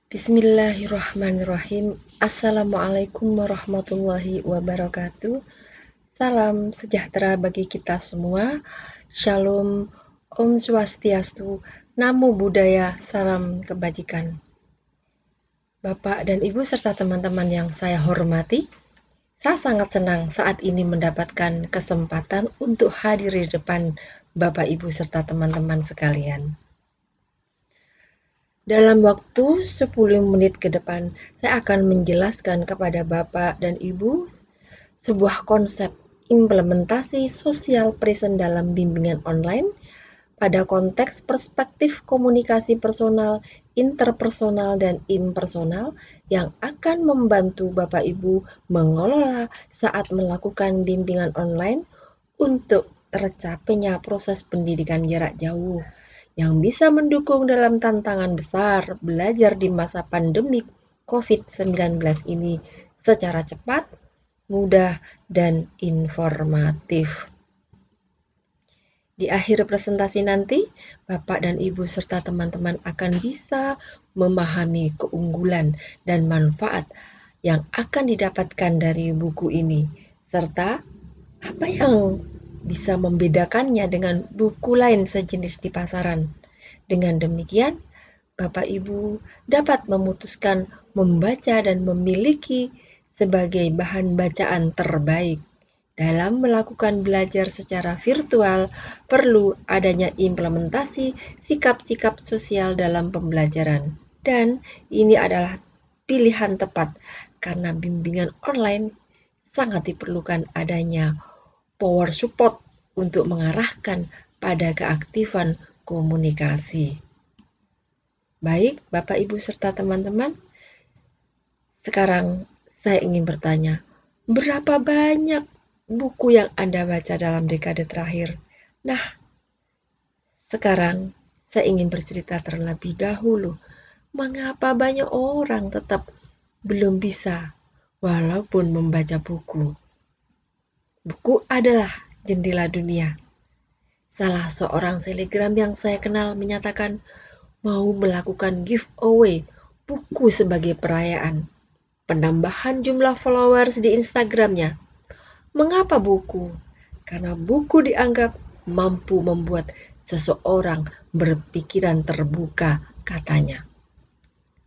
Bismillahirrahmanirrahim. Assalamualaikum warahmatullahi wabarakatuh. Salam sejahtera bagi kita semua. Shalom, Om Swastiastu, Namo Buddhaya, salam kebajikan. Bapak dan Ibu serta teman-teman yang saya hormati, saya sangat senang saat ini mendapatkan kesempatan untuk hadir di depan Bapak Ibu serta teman-teman sekalian. Dalam waktu 10 menit ke depan, saya akan menjelaskan kepada Bapak dan Ibu sebuah konsep implementasi social present dalam bimbingan online pada konteks perspektif komunikasi personal, interpersonal, dan impersonal yang akan membantu Bapak Ibu mengelola saat melakukan bimbingan online untuk tercapainya proses pendidikan jarak jauh yang bisa mendukung dalam tantangan besar belajar di masa pandemi COVID-19 ini secara cepat, mudah, dan informatif. Di akhir presentasi nanti, Bapak dan Ibu serta teman-teman akan bisa memahami keunggulan dan manfaat yang akan didapatkan dari buku ini, serta apa yang bisa membedakannya dengan buku lain sejenis di pasaran. Dengan demikian, Bapak Ibu dapat memutuskan membaca dan memiliki sebagai bahan bacaan terbaik. Dalam melakukan belajar secara virtual, perlu adanya implementasi sikap-sikap sosial dalam pembelajaran. Dan ini adalah pilihan tepat karena bimbingan online sangat diperlukan adanya power support untuk mengarahkan pada keaktifan komunikasi. Baik, Bapak, Ibu, serta teman-teman, sekarang saya ingin bertanya, berapa banyak buku yang Anda baca dalam dekade terakhir? Nah, sekarang saya ingin bercerita terlebih dahulu, mengapa banyak orang tetap belum bisa walaupun membaca buku. Buku adalah jendela dunia. Salah seorang selebgram yang saya kenal menyatakan mau melakukan giveaway buku sebagai perayaan penambahan jumlah followers di Instagramnya. Mengapa buku? Karena buku dianggap mampu membuat seseorang berpikiran terbuka, katanya.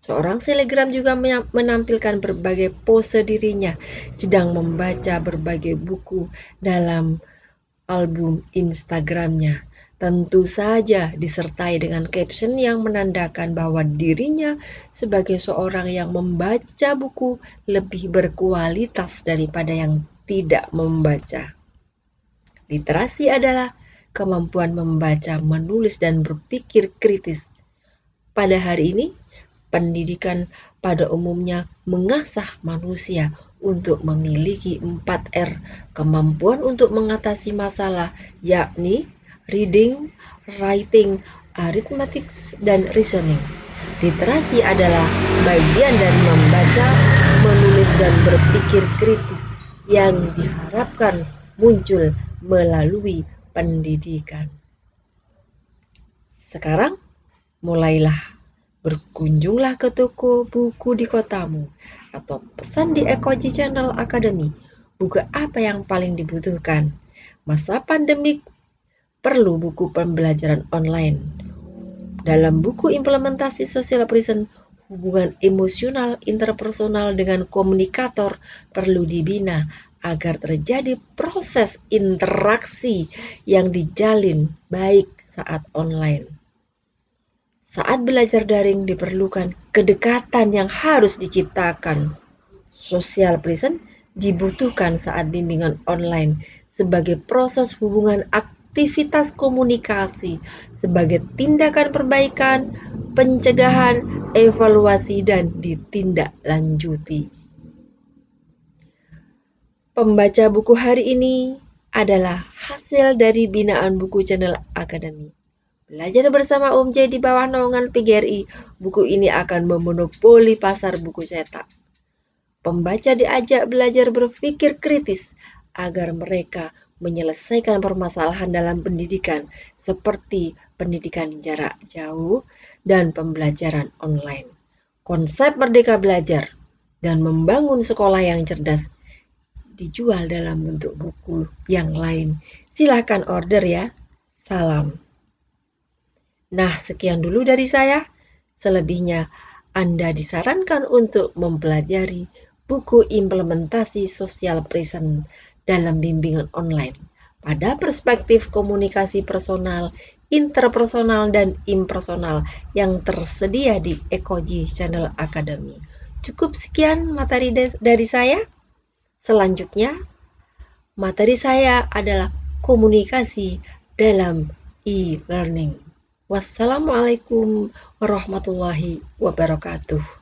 Seorang selebgram juga menampilkan berbagai pose dirinya sedang membaca berbagai buku dalam album Instagramnya. Tentu saja disertai dengan caption yang menandakan bahwa dirinya sebagai seorang yang membaca buku lebih berkualitas daripada yang tidak membaca. Literasi adalah kemampuan membaca, menulis, dan berpikir kritis. Pada hari ini, pendidikan pada umumnya mengasah manusia untuk memiliki 4R, kemampuan untuk mengatasi masalah, yakni reading, writing, arithmetic, dan reasoning. Literasi adalah bagian dari membaca, menulis, dan berpikir kritis yang diharapkan muncul melalui pendidikan. Sekarang, mulailah. Berkunjunglah ke toko buku di kotamu atau pesan di Ekoji Channel Academy. Buku apa yang paling dibutuhkan? Masa pandemik perlu buku pembelajaran online. Dalam buku implementasi social present, hubungan emosional interpersonal dengan komunikator perlu dibina agar terjadi proses interaksi yang dijalin baik saat online. Saat belajar daring diperlukan kedekatan yang harus diciptakan. Social present dibutuhkan saat bimbingan online sebagai proses hubungan aktivitas komunikasi, sebagai tindakan perbaikan, pencegahan, evaluasi, dan ditindaklanjuti. Pembaca buku hari ini adalah hasil dari binaan buku Channel Academy. Belajar bersama Om J di bawah naungan PGRI, buku ini akan memonopoli pasar buku cetak. Pembaca diajak belajar berpikir kritis agar mereka menyelesaikan permasalahan dalam pendidikan seperti pendidikan jarak jauh dan pembelajaran online. Konsep Merdeka Belajar dan membangun sekolah yang cerdas dijual dalam bentuk buku yang lain. Silahkan order ya. Salam. Nah, sekian dulu dari saya. Selebihnya, Anda disarankan untuk mempelajari buku implementasi social present dalam bimbingan online pada perspektif komunikasi personal, interpersonal, dan impersonal yang tersedia di Ekoji Channel Academy. Cukup sekian materi dari saya. Selanjutnya, materi saya adalah komunikasi dalam e-learning. Wassalamualaikum warahmatullahi wabarakatuh.